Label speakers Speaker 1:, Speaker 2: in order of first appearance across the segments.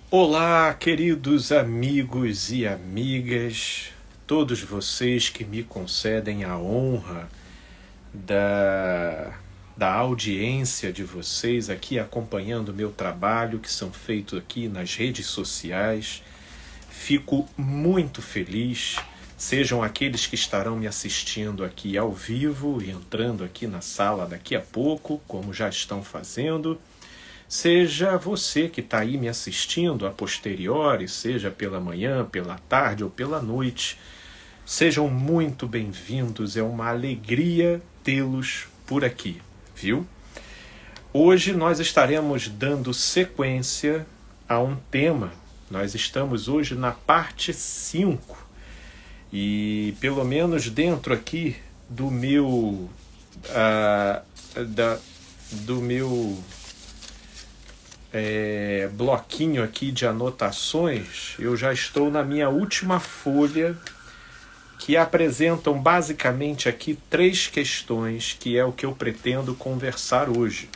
Speaker 1: Olá, queridos amigos e amigas, todos vocês que me concedem a honra da audiência de vocês aqui acompanhando o meu trabalho, que são feitos aqui nas redes sociais. Fico muito feliz, sejam aqueles que estarão me assistindo aqui ao vivo e entrando aqui na sala daqui a pouco, como já estão fazendo. Seja você que está aí me assistindo a posteriori, seja pela manhã, pela tarde ou pela noite, sejam muito bem-vindos, é uma alegria tê-los por aqui, viu? Hoje nós estaremos dando sequência a um tema, nós estamos hoje na parte 5, e pelo menos dentro aqui do meu bloquinho aqui de anotações, eu já estou na minha última folha, que apresentam basicamente aqui 3 questões, que é o que eu pretendo conversar hoje.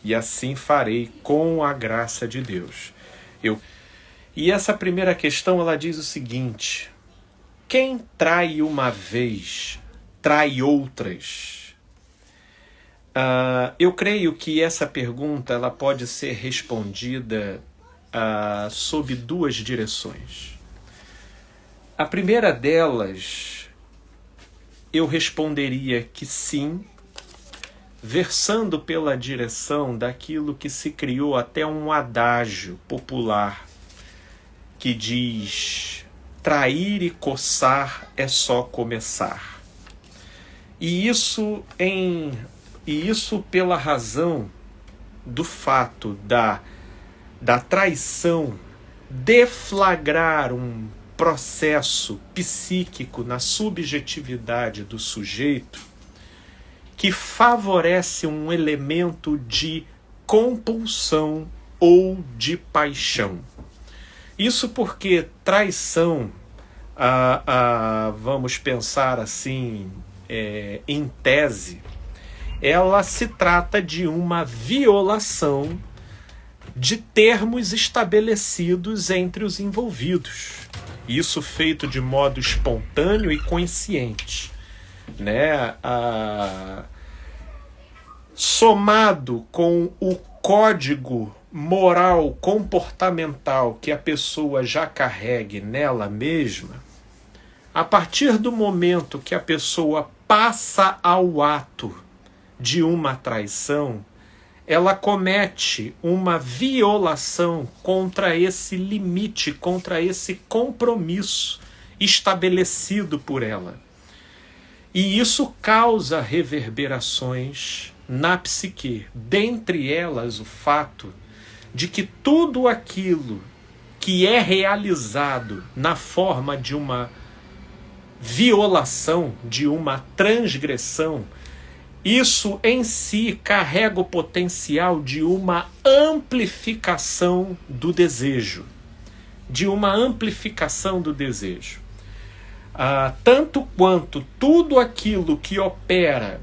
Speaker 1: E assim farei com a graça de Deus. E essa primeira questão, ela diz o seguinte: quem trai uma vez, trai outras? Eu creio que essa pergunta ela pode ser respondida sob 2 direções. A primeira delas, eu responderia que sim, versando pela direção daquilo que se criou até um adágio popular, que diz: trair e coçar é só começar. E isso pela razão do fato da traição deflagrar um processo psíquico na subjetividade do sujeito que favorece um elemento de compulsão ou de paixão. Isso porque traição, vamos pensar assim, em tese, ela se trata de uma violação de termos estabelecidos entre os envolvidos. Isso feito de modo espontâneo e consciente, né? Somado com o código moral comportamental que a pessoa já carregue nela mesma, a partir do momento que a pessoa passa ao ato de uma traição, ela comete uma violação contra esse limite, contra esse compromisso estabelecido por ela. E isso causa reverberações na psique, dentre elas o fato de que tudo aquilo que é realizado na forma de uma violação, de uma transgressão, isso em si carrega o potencial de uma amplificação do desejo. Tanto quanto tudo aquilo que opera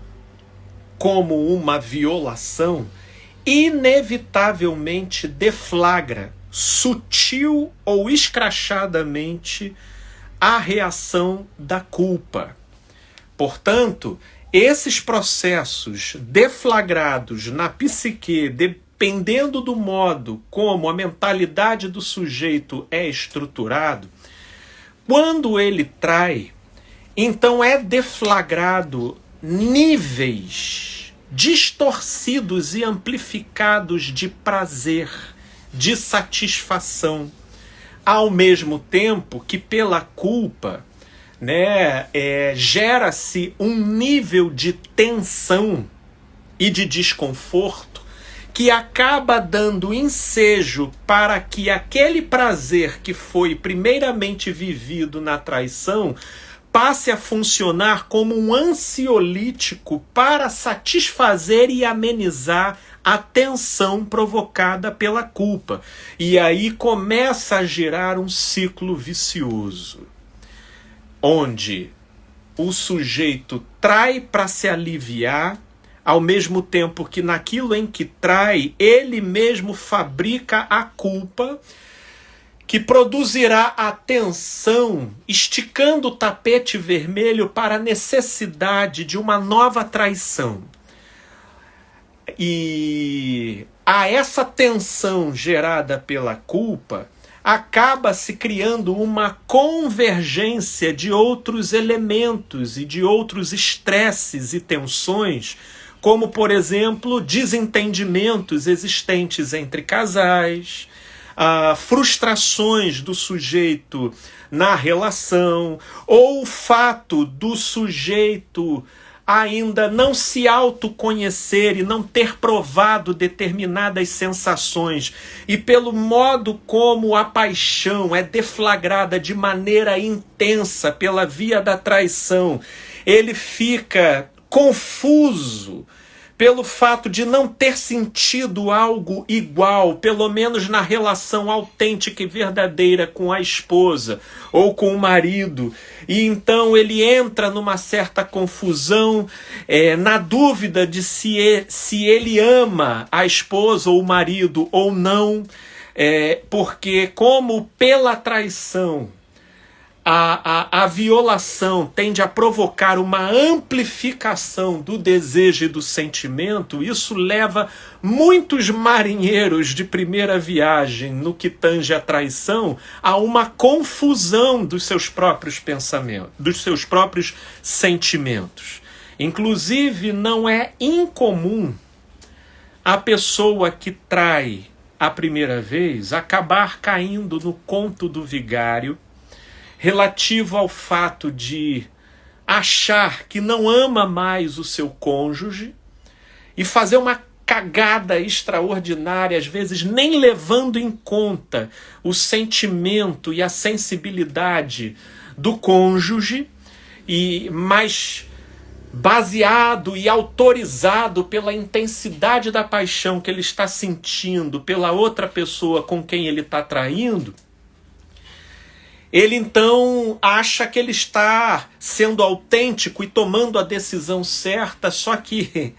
Speaker 1: como uma violação, inevitavelmente deflagra, sutil ou escrachadamente, a reação da culpa. Portanto, esses processos deflagrados na psique, dependendo do modo como a mentalidade do sujeito é estruturado, quando ele trai, então é deflagrado níveis distorcidos e amplificados de prazer, de satisfação, ao mesmo tempo que pela culpa, gera-se um nível de tensão e de desconforto que acaba dando ensejo para que aquele prazer que foi primeiramente vivido na traição passe a funcionar como um ansiolítico para satisfazer e amenizar a tensão provocada pela culpa. E aí começa a gerar um ciclo vicioso, onde o sujeito trai para se aliviar, ao mesmo tempo que naquilo em que trai, ele mesmo fabrica a culpa, que produzirá a tensão, esticando o tapete vermelho para a necessidade de uma nova traição. E a essa tensão gerada pela culpa, acaba se criando uma convergência de outros elementos e de outros estresses e tensões, como, por exemplo, desentendimentos existentes entre casais, frustrações do sujeito na relação, ou o fato do sujeito ainda não se autoconhecer e não ter provado determinadas sensações, e pelo modo como a paixão é deflagrada de maneira intensa pela via da traição, ele fica confuso pelo fato de não ter sentido algo igual, pelo menos na relação autêntica e verdadeira com a esposa ou com o marido. E então ele entra numa certa confusão, na dúvida de se ele ama a esposa ou o marido ou não, porque como pela traição a violação tende a provocar uma amplificação do desejo e do sentimento, isso leva muitos marinheiros de primeira viagem no que tange a traição a uma confusão dos seus próprios pensamentos, dos seus próprios sentimentos. Inclusive, não é incomum a pessoa que trai a primeira vez acabar caindo no conto do vigário, relativo ao fato de achar que não ama mais o seu cônjuge e fazer uma cagada extraordinária, às vezes nem levando em conta o sentimento e a sensibilidade do cônjuge, mas baseado e autorizado pela intensidade da paixão que ele está sentindo pela outra pessoa com quem ele está traindo. Ele então acha que ele está sendo autêntico e tomando a decisão certa, só que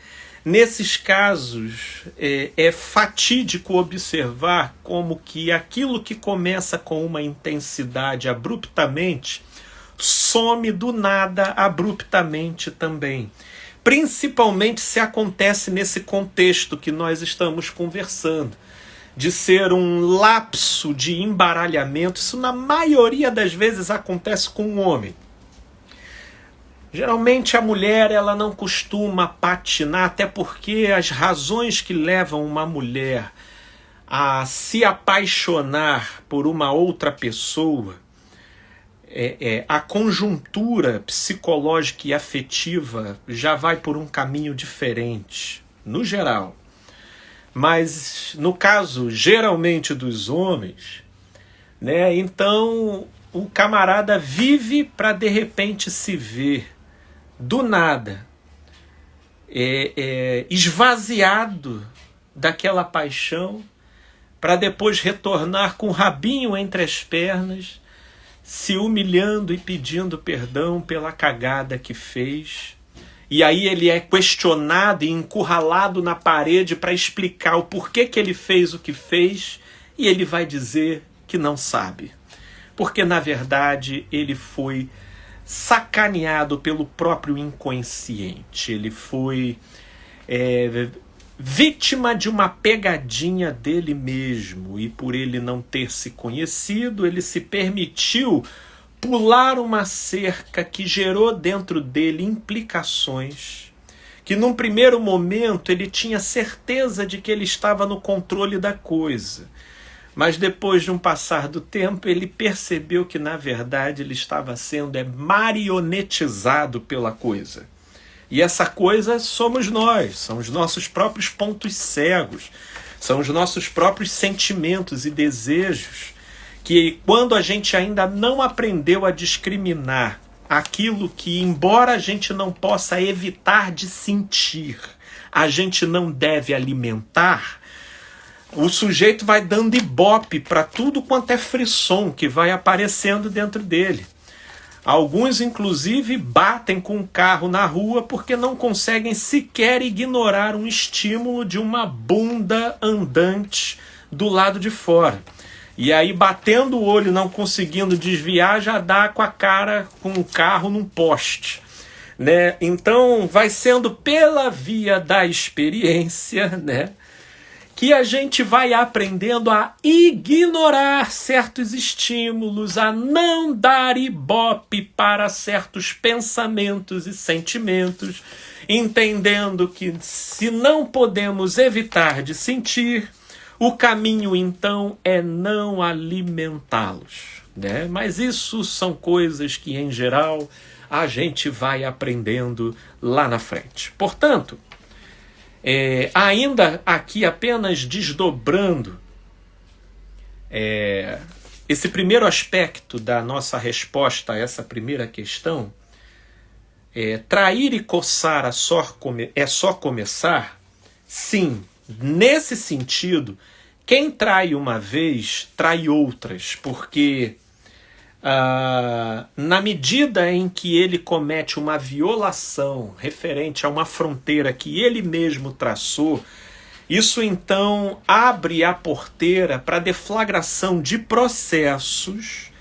Speaker 1: nesses casos é fatídico observar como que aquilo que começa com uma intensidade abruptamente some do nada abruptamente também. Principalmente se acontece nesse contexto que nós estamos conversando, de ser um lapso de embaralhamento. Isso na maioria das vezes acontece com o homem. Geralmente a mulher ela não costuma patinar, até porque as razões que levam uma mulher a se apaixonar por uma outra pessoa, a conjuntura psicológica e afetiva já vai por um caminho diferente, no geral. Mas no caso, geralmente, dos homens, né, então o camarada vive para de repente se ver, do nada, esvaziado daquela paixão, para depois retornar com o rabinho entre as pernas, se humilhando e pedindo perdão pela cagada que fez. E aí ele é questionado e encurralado na parede para explicar o porquê que ele fez o que fez, e ele vai dizer que não sabe. Porque, na verdade, ele foi sacaneado pelo próprio inconsciente. Ele foi vítima de uma pegadinha dele mesmo, e por ele não ter se conhecido, ele se permitiu pular uma cerca que gerou dentro dele implicações que num primeiro momento ele tinha certeza de que ele estava no controle da coisa, mas depois de um passar do tempo ele percebeu que na verdade ele estava sendo marionetizado pela coisa. E essa coisa somos nós, são os nossos próprios pontos cegos, são os nossos próprios sentimentos e desejos, que quando a gente ainda não aprendeu a discriminar aquilo que, embora a gente não possa evitar de sentir, a gente não deve alimentar, o sujeito vai dando ibope para tudo quanto é frisson que vai aparecendo dentro dele. Alguns, inclusive, batem com o carro na rua porque não conseguem sequer ignorar um estímulo de uma bunda andante do lado de fora. E aí, batendo o olho, não conseguindo desviar, já dá com a cara, com o carro num poste, né? Então, vai sendo pela via da experiência, né, que a gente vai aprendendo a ignorar certos estímulos, a não dar ibope para certos pensamentos e sentimentos, entendendo que se não podemos evitar de sentir, o caminho então é não alimentá-los, né? Mas isso são coisas que, em geral, a gente vai aprendendo lá na frente. Portanto, ainda aqui apenas desdobrando esse primeiro aspecto da nossa resposta a essa primeira questão, trair e coçar é só começar? Sim, nesse sentido, quem trai uma vez, trai outras, porque na medida em que ele comete uma violação referente a uma fronteira que ele mesmo traçou, isso então abre a porteira para a deflagração de processos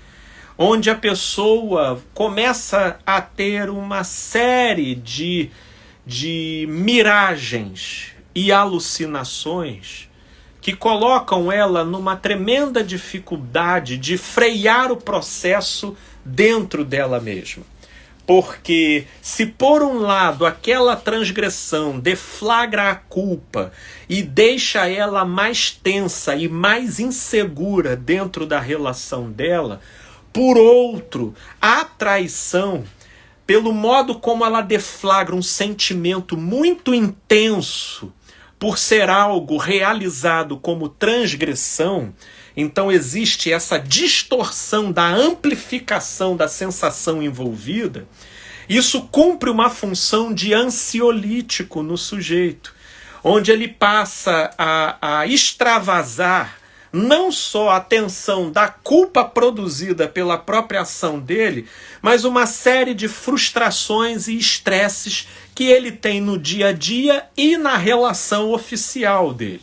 Speaker 1: onde a pessoa começa a ter uma série de miragens e alucinações que colocam ela numa tremenda dificuldade de frear o processo dentro dela mesma. Porque se por um lado aquela transgressão deflagra a culpa e deixa ela mais tensa e mais insegura dentro da relação dela, por outro, a traição, pelo modo como ela deflagra um sentimento muito intenso, por ser algo realizado como transgressão, então existe essa distorção da amplificação da sensação envolvida. Isso cumpre uma função de ansiolítico no sujeito, onde ele passa a extravasar não só a tensão da culpa produzida pela própria ação dele, mas uma série de frustrações e estresses que ele tem no dia a dia e na relação oficial dele,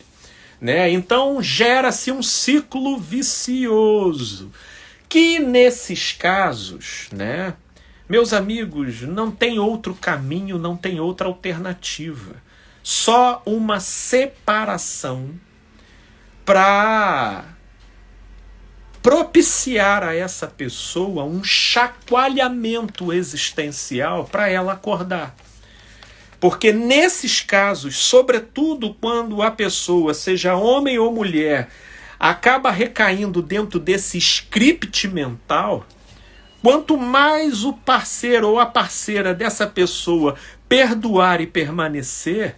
Speaker 1: né? Então gera-se um ciclo vicioso, que nesses casos, né, meus amigos, não tem outro caminho, não tem outra alternativa. Só uma separação para propiciar a essa pessoa um chacoalhamento existencial para ela acordar. Porque nesses casos, sobretudo quando a pessoa, seja homem ou mulher, acaba recaindo dentro desse script mental, quanto mais o parceiro ou a parceira dessa pessoa perdoar e permanecer,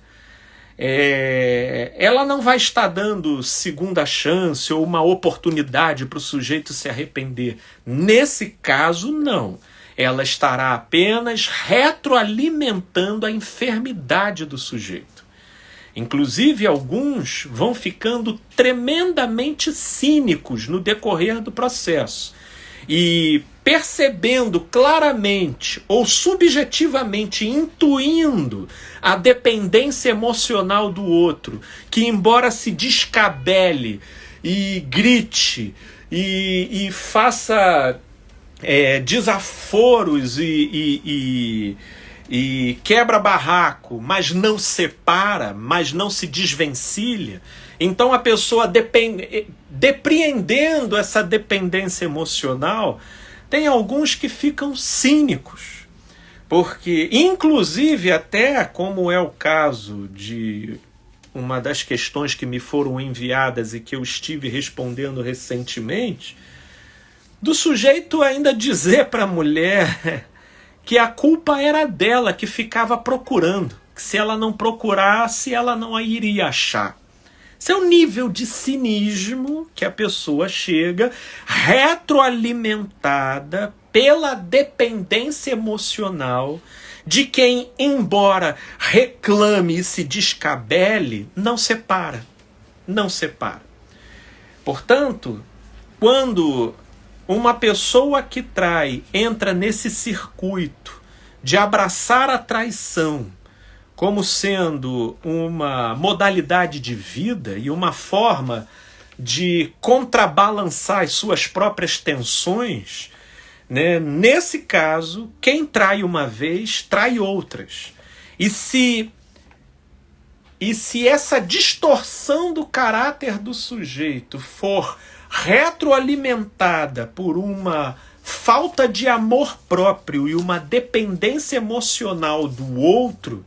Speaker 1: ela não vai estar dando segunda chance ou uma oportunidade para o sujeito se arrepender. Nesse caso, não. Ela estará apenas retroalimentando a enfermidade do sujeito. Inclusive, alguns vão ficando tremendamente cínicos no decorrer do processo. E percebendo claramente ou subjetivamente intuindo a dependência emocional do outro, que embora se descabele e grite e faça desaforos e quebra barraco, mas não separa, mas não se desvencilha, então a pessoa depreendendo essa dependência emocional, tem alguns que ficam cínicos, porque inclusive até como é o caso de uma das questões que me foram enviadas e que eu estive respondendo recentemente, do sujeito ainda dizer para a mulher que a culpa era dela, que ficava procurando, que se ela não procurasse, ela não a iria achar. Esse é o nível de cinismo que a pessoa chega, retroalimentada pela dependência emocional de quem, embora reclame e se descabele, não separa. Não separa. Portanto, quando uma pessoa que trai entra nesse circuito de abraçar a traição como sendo uma modalidade de vida e uma forma de contrabalançar as suas próprias tensões, né? Nesse caso, quem trai uma vez, trai outras. E se essa distorção do caráter do sujeito for retroalimentada por uma falta de amor próprio e uma dependência emocional do outro,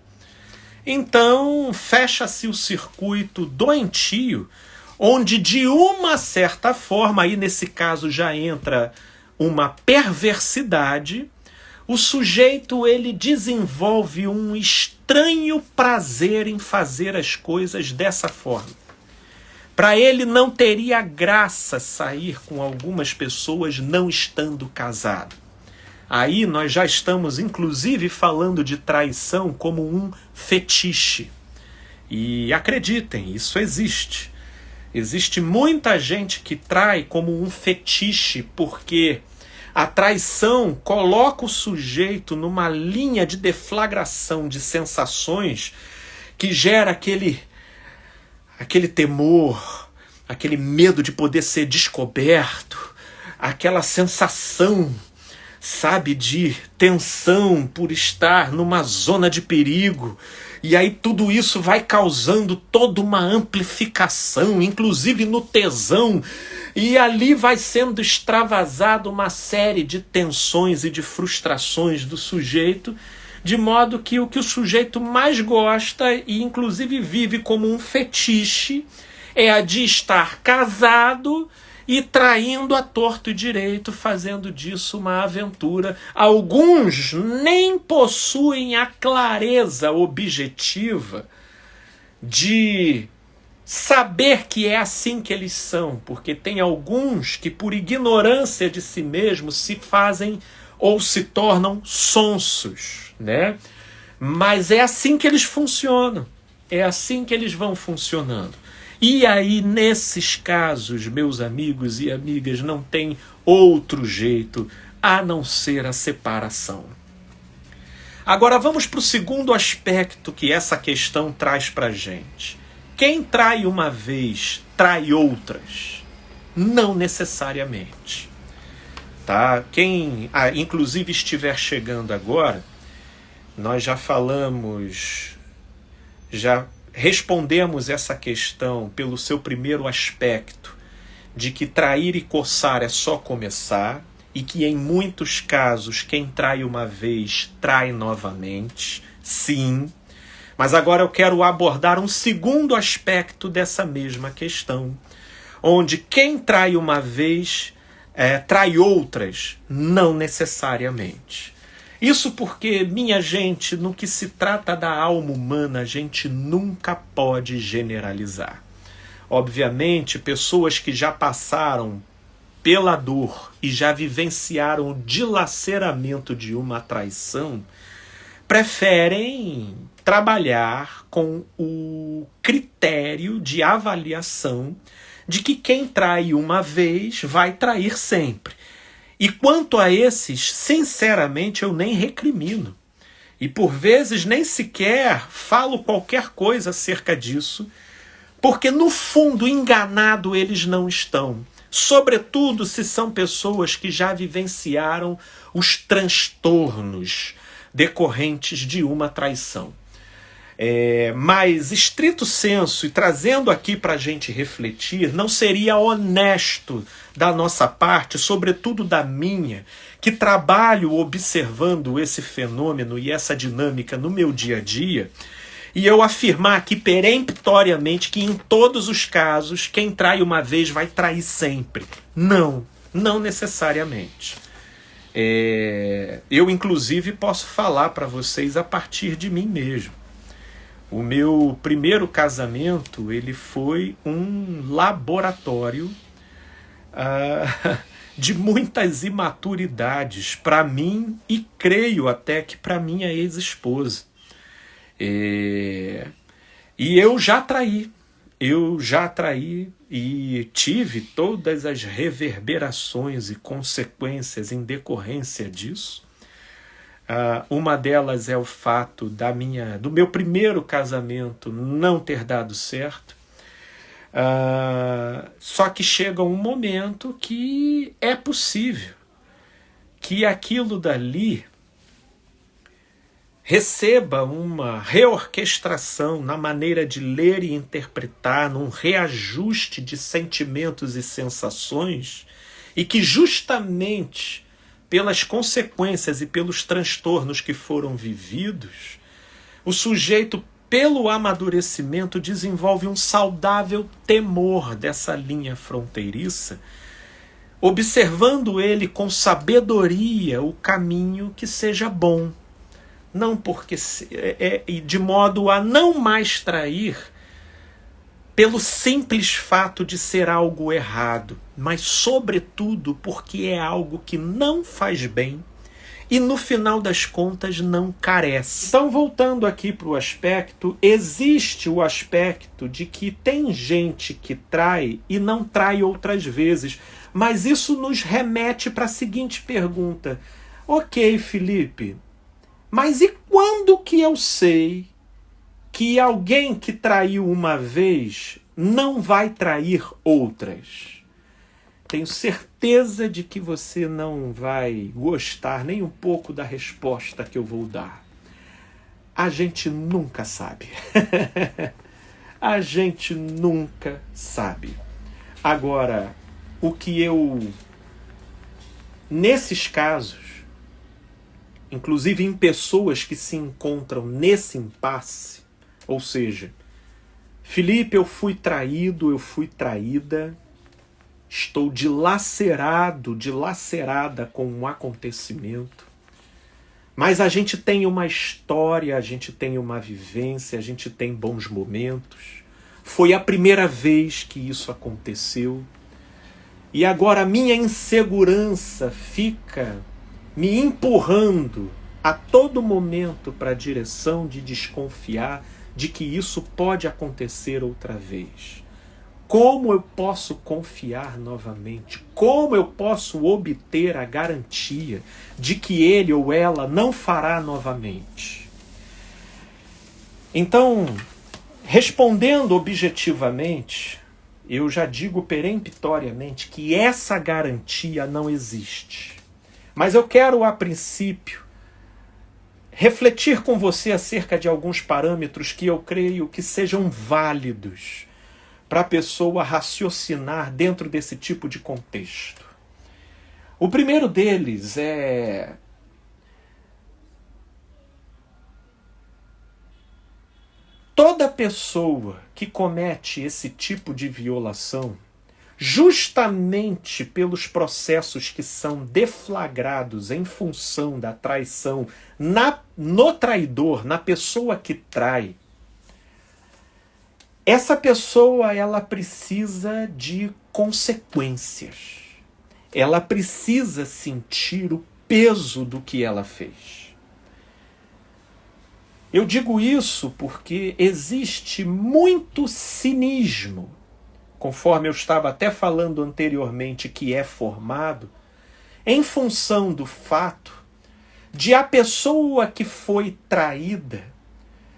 Speaker 1: então fecha-se o circuito doentio, onde de uma certa forma, aí nesse caso já entra uma perversidade, o sujeito ele desenvolve um estranho prazer em fazer as coisas dessa forma. Para ele não teria graça sair com algumas pessoas não estando casado. Aí nós já estamos inclusive falando de traição como um fetiche. E acreditem, isso existe. Existe muita gente que trai como um fetiche porque a traição coloca o sujeito numa linha de deflagração de sensações que gera aquele temor, aquele medo de poder ser descoberto, aquela sensação, sabe, de tensão por estar numa zona de perigo. E aí tudo isso vai causando toda uma amplificação, inclusive no tesão, e ali vai sendo extravasada uma série de tensões e de frustrações do sujeito, de modo que o sujeito mais gosta e inclusive vive como um fetiche é a de estar casado e traindo a torto e direito, fazendo disso uma aventura. Alguns nem possuem a clareza objetiva de saber que é assim que eles são, porque tem alguns que por ignorância de si mesmos se fazem ou se tornam sonsos, né? Mas é assim que eles funcionam, é assim que eles vão funcionando. E aí, nesses casos, meus amigos e amigas, não tem outro jeito a não ser a separação. Agora vamos para o segundo aspecto que essa questão traz para a gente. Quem trai uma vez, trai outras? Não necessariamente. Tá? Quem, inclusive, estiver chegando agora, nós já falamos, já respondemos essa questão pelo seu primeiro aspecto, de que trair e coçar é só começar, e que em muitos casos quem trai uma vez trai novamente, sim. Mas agora eu quero abordar um segundo aspecto dessa mesma questão, onde quem trai uma vez trai outras, não necessariamente. Isso porque, minha gente, no que se trata da alma humana, a gente nunca pode generalizar. Obviamente, pessoas que já passaram pela dor e já vivenciaram o dilaceramento de uma traição, preferem trabalhar com o critério de avaliação de que quem trai uma vez vai trair sempre. E quanto a esses, sinceramente, eu nem recrimino. E por vezes nem sequer falo qualquer coisa acerca disso, porque no fundo enganado eles não estão. Sobretudo se são pessoas que já vivenciaram os transtornos decorrentes de uma traição. Mas, estrito senso, e trazendo aqui para a gente refletir, não seria honesto da nossa parte, sobretudo da minha, que trabalho observando esse fenômeno e essa dinâmica no meu dia a dia, e eu afirmar aqui peremptoriamente que em todos os casos, quem trai uma vez vai trair sempre. Não, não necessariamente. Eu, inclusive, posso falar para vocês a partir de mim mesmo. O meu primeiro casamento, ele foi um laboratório de muitas imaturidades para mim e creio até que para minha ex-esposa. E eu já traí e tive todas as reverberações e consequências em decorrência disso. Uma delas é o fato do meu primeiro casamento não ter dado certo. Só que chega um momento que é possível que aquilo dali receba uma reorquestração na maneira de ler e interpretar, num reajuste de sentimentos e sensações, e que justamente pelas consequências e pelos transtornos que foram vividos, o sujeito, pelo amadurecimento, desenvolve um saudável temor dessa linha fronteiriça, observando ele com sabedoria o caminho que seja bom. Não porque de modo a não mais trair pelo simples fato de ser algo errado, mas sobretudo porque é algo que não faz bem e no final das contas não carece. Então, voltando aqui para o aspecto, existe o aspecto de que tem gente que trai e não trai outras vezes, mas isso nos remete para a seguinte pergunta: ok, Felipe, mas e quando que eu sei que alguém que traiu uma vez não vai trair outras? Tenho certeza de que você não vai gostar nem um pouco da resposta que eu vou dar. A gente nunca sabe. A gente nunca sabe. Agora, o que nesses casos, inclusive em pessoas que se encontram nesse impasse, ou seja, Felipe, eu fui traído, eu fui traída, estou dilacerado, dilacerada com um acontecimento, mas a gente tem uma história, a gente tem uma vivência, a gente tem bons momentos, foi a primeira vez que isso aconteceu, e agora a minha insegurança fica me empurrando a todo momento para a direção de desconfiar de que isso pode acontecer outra vez. Como eu posso confiar novamente? Como eu posso obter a garantia de que ele ou ela não fará novamente? Então, respondendo objetivamente, eu já digo peremptoriamente que essa garantia não existe. Mas eu quero, a princípio, refletir com você acerca de alguns parâmetros que eu creio que sejam válidos para a pessoa raciocinar dentro desse tipo de contexto. O primeiro deles é: toda pessoa que comete esse tipo de violação, justamente pelos processos que são deflagrados em função da traição no traidor, na pessoa que trai, essa pessoa ela precisa de consequências. Ela precisa sentir o peso do que ela fez. Eu digo isso porque existe muito cinismo, conforme eu estava até falando anteriormente, que é formado em função do fato de a pessoa que foi traída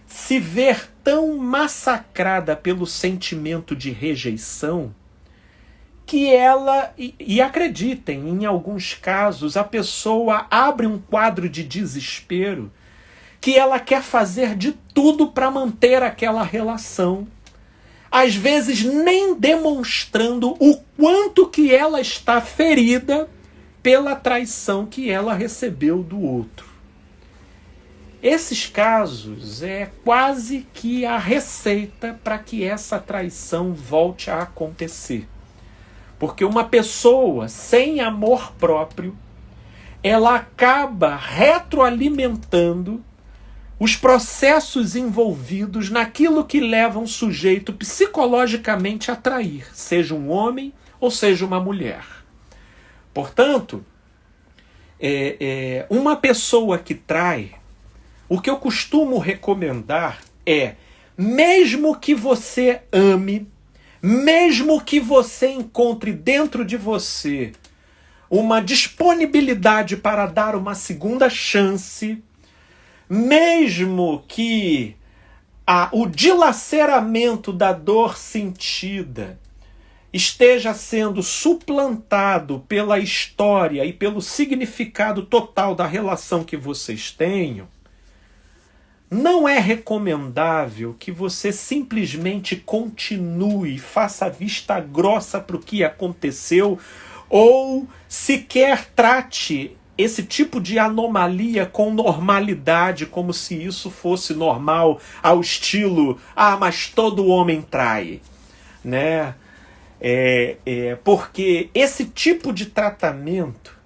Speaker 1: se ver tão massacrada pelo sentimento de rejeição que ela, e acreditem, em alguns casos, a pessoa abre um quadro de desespero que ela quer fazer de tudo para manter aquela relação, às vezes nem demonstrando o quanto que ela está ferida pela traição que ela recebeu do outro. Esses casos é quase que a receita para que essa traição volte a acontecer. Porque uma pessoa sem amor próprio, ela acaba retroalimentando os processos envolvidos naquilo que leva um sujeito psicologicamente a trair, seja um homem ou seja uma mulher. Portanto, uma pessoa que trai, o que eu costumo recomendar é, mesmo que você ame, mesmo que você encontre dentro de você uma disponibilidade para dar uma segunda chance, mesmo que o dilaceramento da dor sentida esteja sendo suplantado pela história e pelo significado total da relação que vocês tenham, não é recomendável que você simplesmente continue, faça vista grossa para o que aconteceu, ou sequer trate esse tipo de anomalia com normalidade, como se isso fosse normal, ao estilo, mas todo homem trai, né? Porque esse tipo de tratamento,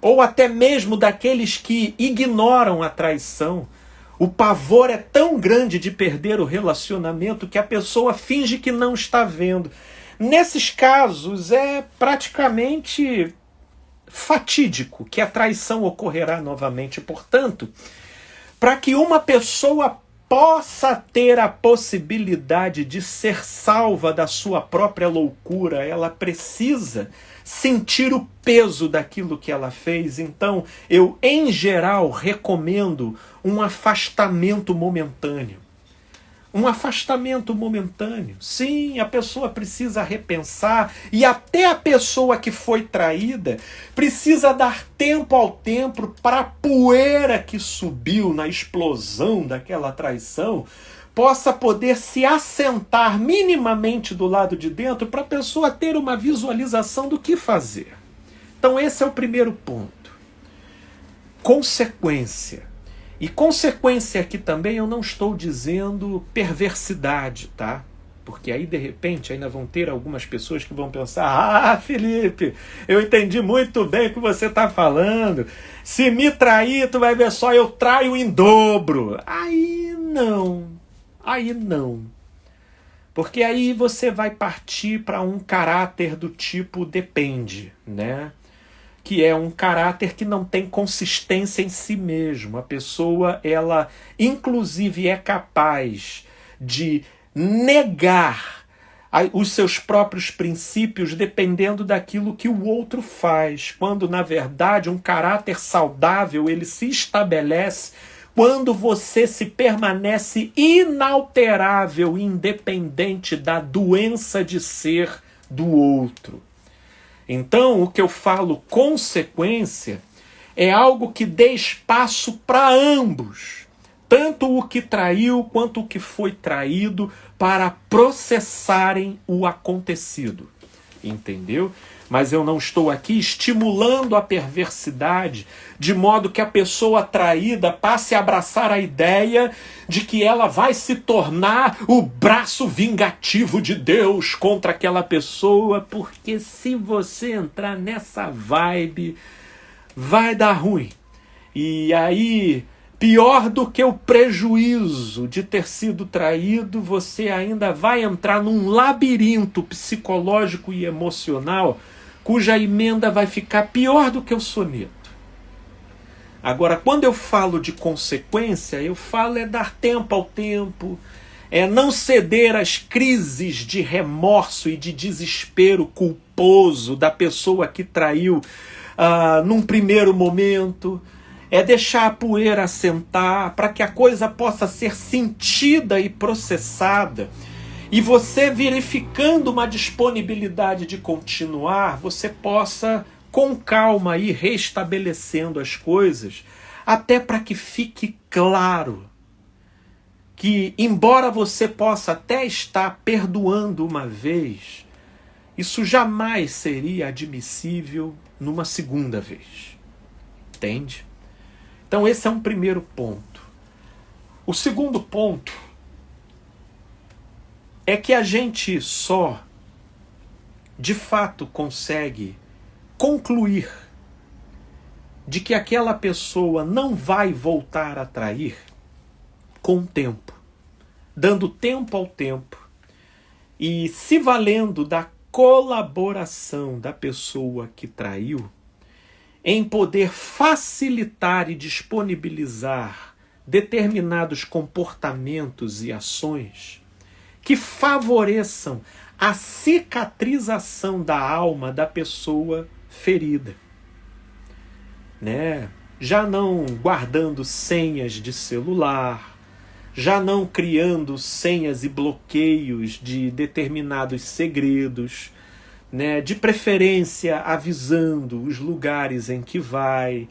Speaker 1: ou até mesmo daqueles que ignoram a traição, o pavor é tão grande de perder o relacionamento que a pessoa finge que não está vendo. Nesses casos é praticamente fatídico que a traição ocorrerá novamente. Portanto, para que uma pessoa possa ter a possibilidade de ser salva da sua própria loucura, ela precisa sentir o peso daquilo que ela fez. Então, eu, em geral, recomendo um afastamento momentâneo. Um afastamento momentâneo. Sim, a pessoa precisa repensar, e até a pessoa que foi traída precisa dar tempo ao tempo para a poeira que subiu na explosão daquela traição possa poder se assentar minimamente do lado de dentro, para a pessoa ter uma visualização do que fazer. Então esse é o primeiro ponto. Consequência. E consequência aqui também eu não estou dizendo perversidade, tá? Porque aí de repente ainda vão ter algumas pessoas que vão pensar: Felipe, eu entendi muito bem o que você está falando. Se me trair, tu vai ver só, eu traio em dobro. Aí não. Porque aí você vai partir para um caráter do tipo depende, né? Que é um caráter que não tem consistência em si mesmo. A pessoa, ela inclusive é capaz de negar os seus próprios princípios dependendo daquilo que o outro faz, quando na verdade um caráter saudável ele se estabelece quando você se permanece inalterável, independente da doença de ser do outro. Então, o que eu falo consequência é algo que dê espaço para ambos, tanto o que traiu quanto o que foi traído, para processarem o acontecido. Entendeu? Mas eu não estou aqui estimulando a perversidade, de modo que a pessoa traída passe a abraçar a ideia de que ela vai se tornar o braço vingativo de Deus contra aquela pessoa, porque se você entrar nessa vibe, vai dar ruim. E aí, pior do que o prejuízo de ter sido traído, você ainda vai entrar num labirinto psicológico e emocional cuja emenda vai ficar pior do que o soneto. Agora, quando eu falo de consequência, eu falo dar tempo ao tempo, não ceder às crises de remorso e de desespero culposo da pessoa que traiu num primeiro momento, deixar a poeira assentar para que a coisa possa ser sentida e processada. E você, verificando uma disponibilidade de continuar, você possa, com calma, ir restabelecendo as coisas, até para que fique claro que, embora você possa até estar perdoando uma vez, isso jamais seria admissível numa segunda vez. Entende? Então esse é um primeiro ponto. O segundo ponto é que a gente só, de fato, consegue concluir de que aquela pessoa não vai voltar a trair com o tempo, dando tempo ao tempo e se valendo da colaboração da pessoa que traiu em poder facilitar e disponibilizar determinados comportamentos e ações que favoreçam a cicatrização da alma da pessoa ferida, né? Já não guardando senhas de celular, já não criando senhas e bloqueios de determinados segredos, né? De preferência avisando os lugares em que vai,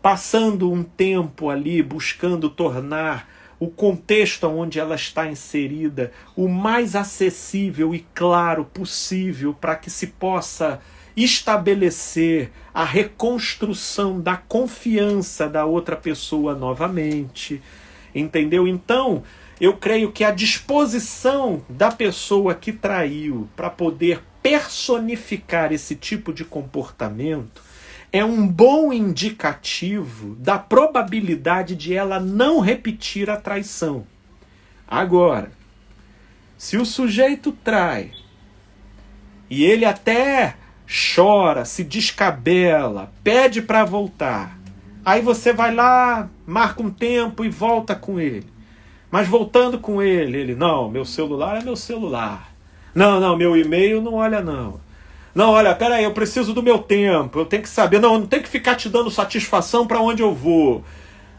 Speaker 1: passando um tempo ali buscando tornar o contexto onde ela está inserida o mais acessível e claro possível para que se possa estabelecer a reconstrução da confiança da outra pessoa novamente, entendeu? Então, eu creio que a disposição da pessoa que traiu para poder personificar esse tipo de comportamento é um bom indicativo da probabilidade de ela não repetir a traição. Agora, se o sujeito trai e ele até chora, se descabela, pede para voltar, aí você vai lá, marca um tempo e volta com ele. Mas voltando com ele, não, meu celular é meu celular. Não, meu e-mail não olha não. Não, olha, peraí, eu preciso do meu tempo, eu tenho que saber, não tenho que ficar te dando satisfação para onde eu vou.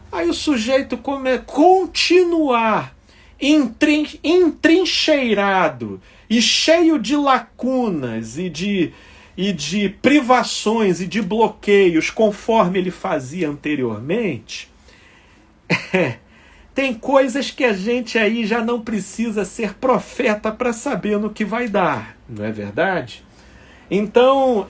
Speaker 1: Aí o sujeito continuar entrincheirado e cheio de lacunas e de privações e de bloqueios, conforme ele fazia anteriormente, tem coisas que a gente aí já não precisa ser profeta para saber no que vai dar, não é verdade? Então,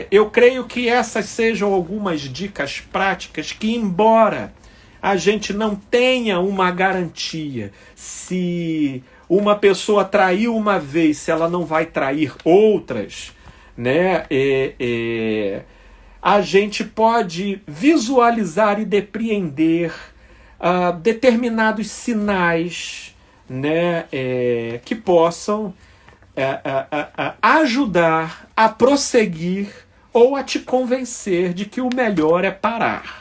Speaker 1: eu creio que essas sejam algumas dicas práticas que, embora a gente não tenha uma garantia se uma pessoa traiu uma vez, se ela não vai trair outras, né? A gente pode visualizar e depreender determinados sinais, né? Que possam ajudar a prosseguir ou a te convencer de que o melhor é parar.